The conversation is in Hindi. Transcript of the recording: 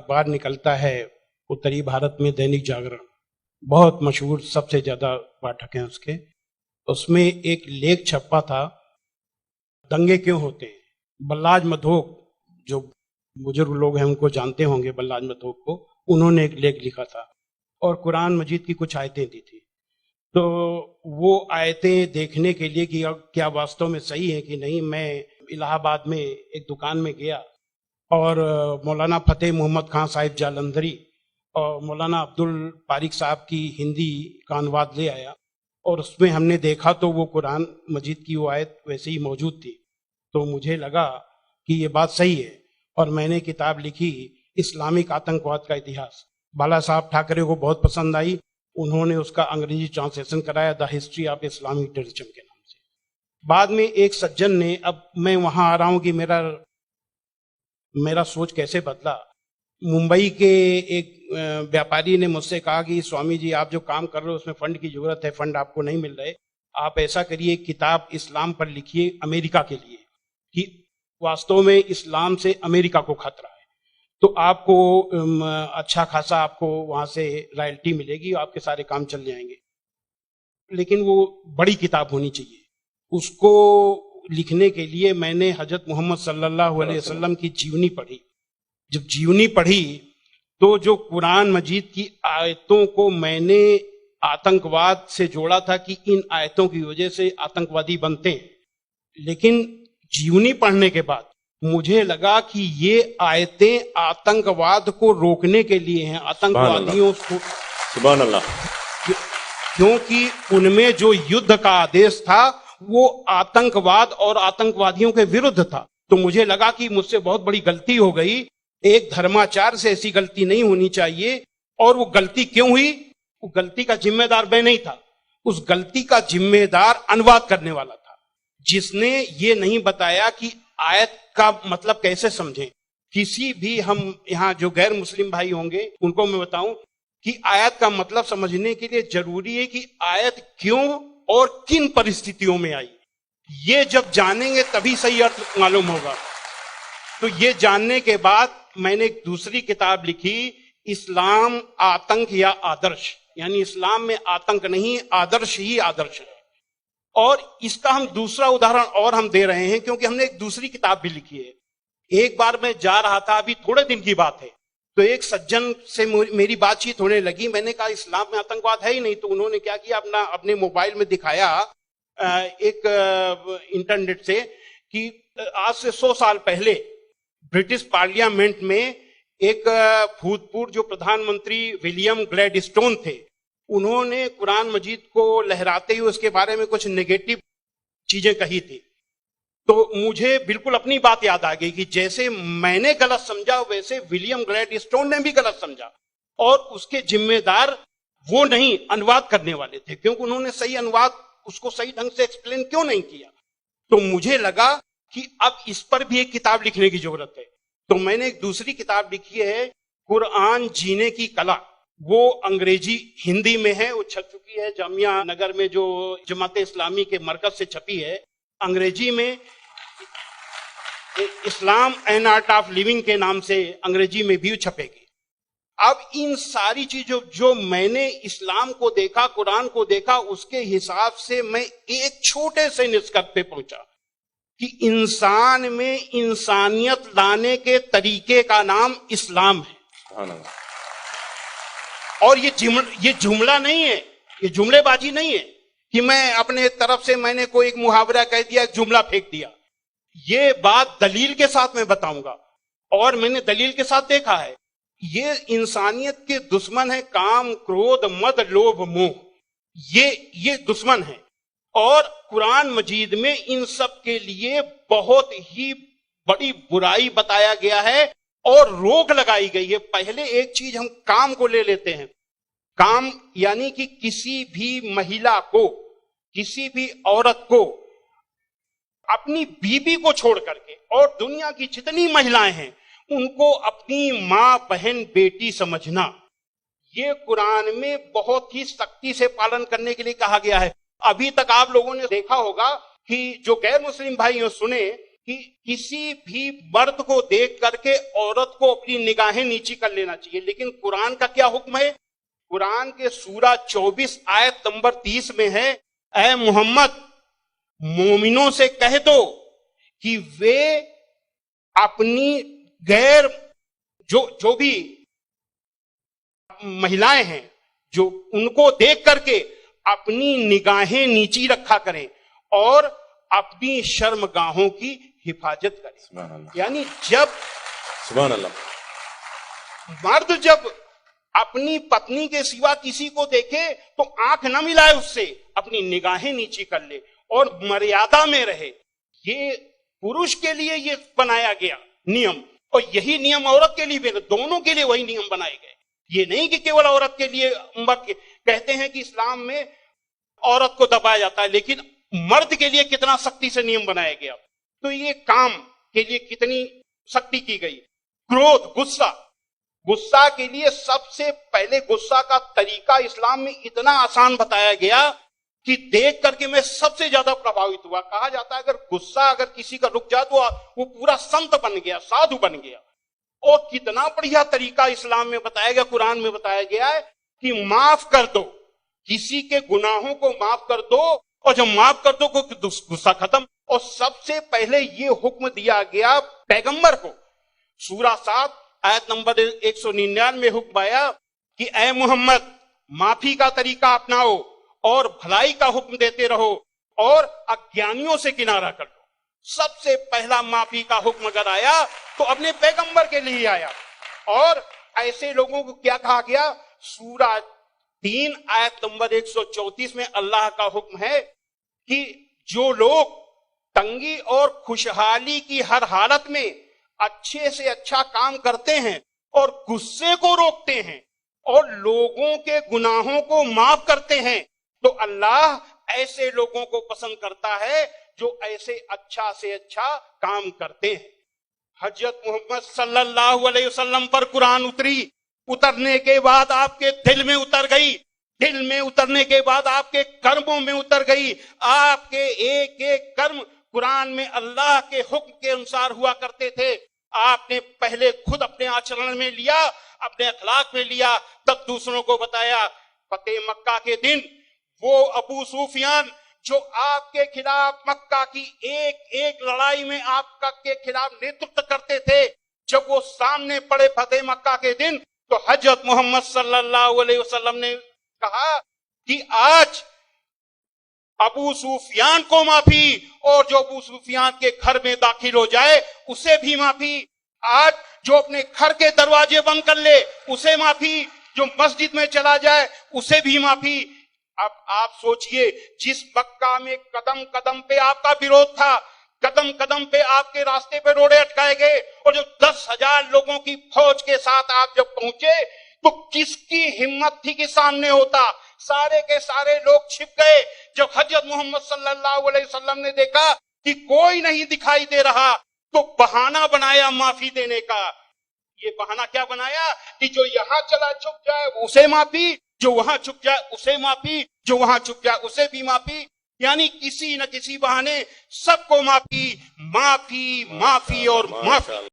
अखबार निकलता है उत्तरी भारत में, दैनिक जागरण, बहुत मशहूर, सबसे ज्यादा पाठक हैं उसके। उसमें एक लेख छपा था, दंगे क्यों होते हैं। बल्लाज मधोक, जो बुजुर्ग लोग हैं उनको जानते होंगे, बल्लाज मधोक को, उन्होंने एक लेख लिखा था और कुरान मजीद की कुछ आयतें दी थी। तो वो आयतें देखने के लिए कि क्या वास्तव में सही है कि नहीं, मैं इलाहाबाद में एक दुकान में गया और मौलाना फतेह मोहम्मद खान साहिब जालंधरी और मौलाना अब्दुल पारिक साहब की हिंदी का अनुवाद ले आया और उसमें हमने देखा तो वो कुरान मजीद की वो आयत वैसे ही मौजूद थी। तो मुझे लगा कि ये बात सही है और मैंने किताब लिखी, इस्लामिक आतंकवाद का इतिहास। बाला साहब ठाकरे को बहुत पसंद आई, उन्होंने उसका अंग्रेजी ट्रांसलेशन कराया, the history of Islamic terrorism के नाम से। बाद में एक सज्जन ने, अब मैं वहां आ रहा हूं कि मेरा सोच कैसे बदला। मुंबई के एक व्यापारी ने मुझसे कहा कि स्वामी जी, आप जो काम कर रहे हो उसमें फंड की जरूरत है, फंड आपको नहीं मिल रहे, आप ऐसा करिए, किताब इस्लाम पर लिखिए अमेरिका के लिए, कि वास्तव में इस्लाम से अमेरिका को खतरा है, तो आपको अच्छा खासा आपको वहां से रॉयल्टी मिलेगी, आपके सारे काम चल जाएंगे। लेकिन वो बड़ी किताब होनी चाहिए। उसको लिखने के लिए मैंने हजरत मोहम्मद सल्लल्लाहु अलैहि वसल्लम की जीवनी पढ़ी। जब जीवनी पढ़ी तो जो कुरान मजीद की आयतों को मैंने आतंकवाद से जोड़ा था कि इन आयतों की वजह से आतंकवादी बनते हैं, लेकिन जीवनी पढ़ने के बाद मुझे लगा कि ये आयतें आतंकवाद को रोकने के लिए हैं, आतंकवादियों को, सुभान अल्लाह, क्योंकि उनमें जो युद्ध का आदेश था वो आतंकवाद और आतंकवादियों के विरुद्ध था। तो मुझे लगा कि मुझसे बहुत बड़ी गलती हो गई, एक धर्माचार्य से ऐसी गलती नहीं होनी चाहिए। और वो गलती क्यों हुई? वो गलती का जिम्मेदार मैं नहीं था, उस गलती का जिम्मेदार अनुवाद करने वाला था, जिसने ये नहीं बताया कि आयत का मतलब कैसे समझें। किसी भी, हम यहाँ जो गैर मुस्लिम भाई होंगे उनको मैं बताऊं कि आयत का मतलब समझने के लिए जरूरी है कि आयत क्यों और किन परिस्थितियों में आई। ये जब जानेंगे तभी सही अर्थ मालूम होगा। तो ये जानने के बाद मैंने एक दूसरी किताब लिखी, इस्लाम आतंक या आदर्श, यानी इस्लाम में आतंक नहीं, आदर्श ही आदर्श है। और इसका हम दूसरा उदाहरण और हम दे रहे हैं क्योंकि हमने एक दूसरी किताब भी लिखी है। एक बार मैं जा रहा था, अभी थोड़े दिन की बात है, तो एक सज्जन से मेरी बातचीत होने लगी। मैंने कहा इस्लाम में आतंकवाद है ही नहीं। तो उन्होंने क्या किया, अपने मोबाइल में दिखाया एक इंटरनेट से कि आज से 100 साल पहले ब्रिटिश पार्लियामेंट में एक भूतपूर्व जो प्रधानमंत्री विलियम ग्लैडस्टोन थे, उन्होंने कुरान मजीद को लहराते हुए उसके बारे में कुछ नेगेटिव चीजें कही थी। तो मुझे बिल्कुल अपनी बात याद आ गई कि जैसे मैंने गलत समझा वैसे विलियम ग्लैडस्टोन ने भी गलत समझा, और उसके जिम्मेदार वो नहीं, अनुवाद करने वाले थे, क्योंकि उन्होंने सही अनुवाद उसको सही ढंग से एक्सप्लेन क्यों नहीं किया। तो मुझे लगा कि अब इस पर भी एक किताब लिखने की जरूरत है। तो मैंने एक दूसरी किताब लिखी है, कुरान जीने की कला। वो अंग्रेजी हिंदी में है, वो छप चुकी है जामिया नगर में, जो जमात इस्लामी के मरकज से छपी है। अंग्रेजी में इस्लाम एन आर्ट ऑफ लिविंग के नाम से अंग्रेजी में भी छपेगी। अब इन सारी चीजों जो मैंने इस्लाम को देखा, कुरान को देखा, उसके हिसाब से मैं एक छोटे से निष्कर्ष पे पहुंचा कि इंसान में इंसानियत लाने के तरीके का नाम इस्लाम है। और ये जुमला नहीं है, ये जुमलेबाजी नहीं है कि मैं अपने तरफ से मैंने कोई एक मुहावरा कह दिया, एक जुमला फेंक दिया। ये बात दलील के साथ मैं बताऊंगा, और मैंने दलील के साथ देखा है। ये इंसानियत के दुश्मन है, काम, क्रोध, मद, लोभ, मोह, ये दुश्मन है। और कुरान मजीद में इन सब के लिए बहुत ही बड़ी बुराई बताया गया है और रोक लगाई गई है। पहले एक चीज हम काम को ले लेते हैं। काम यानी कि किसी भी महिला को, किसी भी औरत को अपनी बीबी को छोड़ करके और दुनिया की जितनी महिलाएं हैं उनको अपनी मां, बहन, बेटी समझना, ये कुरान में बहुत ही सख्ती से पालन करने के लिए कहा गया है। अभी तक आप लोगों ने देखा होगा कि जो गैर मुस्लिम भाई सुने कि किसी भी मर्द को देख करके औरत को अपनी निगाहें नीची कर लेना चाहिए, लेकिन कुरान का क्या हुक्म है? कुरान के सूरा 24 आयत नंबर 30 में है, ऐ मोहम्मद मोमिनों से कह दो कि वे अपनी गैर जो भी महिलाएं हैं जो उनको देख करके अपनी निगाहें नीची रखा करें और अपनी शर्मगाहों की हिफाजत करें। यानी जब सुभान अल्लाह मर्द जब अपनी पत्नी के सिवा किसी को देखे तो आंख न मिलाए उससे, अपनी निगाहें नीची कर ले और मर्यादा में रहे। ये पुरुष के लिए ये बनाया गया नियम, और यही नियम औरत के लिए भी, दोनों के लिए वही नियम बनाए गए। ये नहीं कि केवल औरत के लिए। कहते हैं कि इस्लाम में औरत को दबाया जाता है, लेकिन मर्द के लिए कितना सख्ती से नियम बनाया गया। तो ये काम के लिए कितनी सख्ती की गई। क्रोध, गुस्सा के लिए सबसे पहले गुस्सा का तरीका इस्लाम में इतना आसान बताया गया कि देख करके मैं सबसे ज्यादा प्रभावित हुआ। कहा जाता है अगर गुस्सा अगर किसी का रुक जाए तो वो पूरा संत बन गया, साधु बन गया। और कितना बढ़िया तरीका इस्लाम में बताया गया, कुरान में बताया गया है कि माफ कर दो, किसी के गुनाहों को माफ कर दो, और जब माफ कर दो गुस्सा खत्म। और सबसे पहले ये हुक्म दिया गया पैगंबर को। सूरा 7 आयत नंबर 199 में हुक्म आया कि ऐ मोहम्मद माफी का तरीका अपनाओ और भलाई का हुक्म देते रहो और अज्ञानियों से किनारा कर लो। सबसे पहला माफी का हुक्म अगर आया तो अपने पैगंबर के लिए आया। और ऐसे लोगों को क्या कहा गया? सूरा 3 आयत नंबर 134 में अल्लाह का हुक्म है कि जो लोग तंगी और खुशहाली की हर हालत में अच्छे से अच्छा काम करते हैं और गुस्से को रोकते हैं और लोगों के गुनाहों को माफ करते हैं, तो अल्लाह ऐसे लोगों को पसंद करता है जो ऐसे अच्छा से अच्छा काम करते हैं। हजरत मोहम्मद सल्लल्लाहु अलैहि वसल्लम पर कुरान उतरने के बाद आपके दिल में उतर गई, दिल में उतरने के बाद आपके कर्मों में उतर गई। आपके एक एक कर्म कुरान में अल्लाह के हुक्म के अनुसार हुआ करते थे। आपने पहले खुद अपने आचरण में लिया, अपने अखलाक में लिया, तब दूसरों को बताया। फतेह मक्का के दिन वो अबू सुफियान जो आपके खिलाफ मक्का की एक एक लड़ाई में आपका के खिलाफ नेतृत्व करते थे, जब वो सामने पड़े फतेह मक्का के दिन, तो हजरत मोहम्मद सल्लल्लाहु अलैहि वसल्लम ने कहा कि आज अबू सुफियान को माफी, और जो अबू सुफियान के घर में दाखिल हो जाए उसे भी माफी। आज जो अपने घर के दरवाजे बंद कर ले उसे माफी, जो मस्जिद में चला जाए उसे भी माफी। अब आप सोचिए, जिस मक्का में कदम कदम पे आपका विरोध था, कदम कदम पे आपके रास्ते पे रोड़े अटकाए गए, और जो 10,000 लोगों की फौज के साथ आप जब पहुंचे तो किसकी हिम्मत थी कि सामने होता? सारे के सारे लोग छिप गए। जब हजरत मोहम्मद सल्लल्लाहु अलैहि वसल्लम ने देखा कि कोई नहीं दिखाई दे रहा, तो बहाना बनाया माफी देने का। ये बहाना क्या बनाया कि जो यहां चला छुप जाए उसे माफी, जो वहां छुप जाए उसे माफी, जो वहां छुप जाए उसे भी माफी। यानी किसी न किसी बहाने सबको माफी, माफी, माफी और माफी।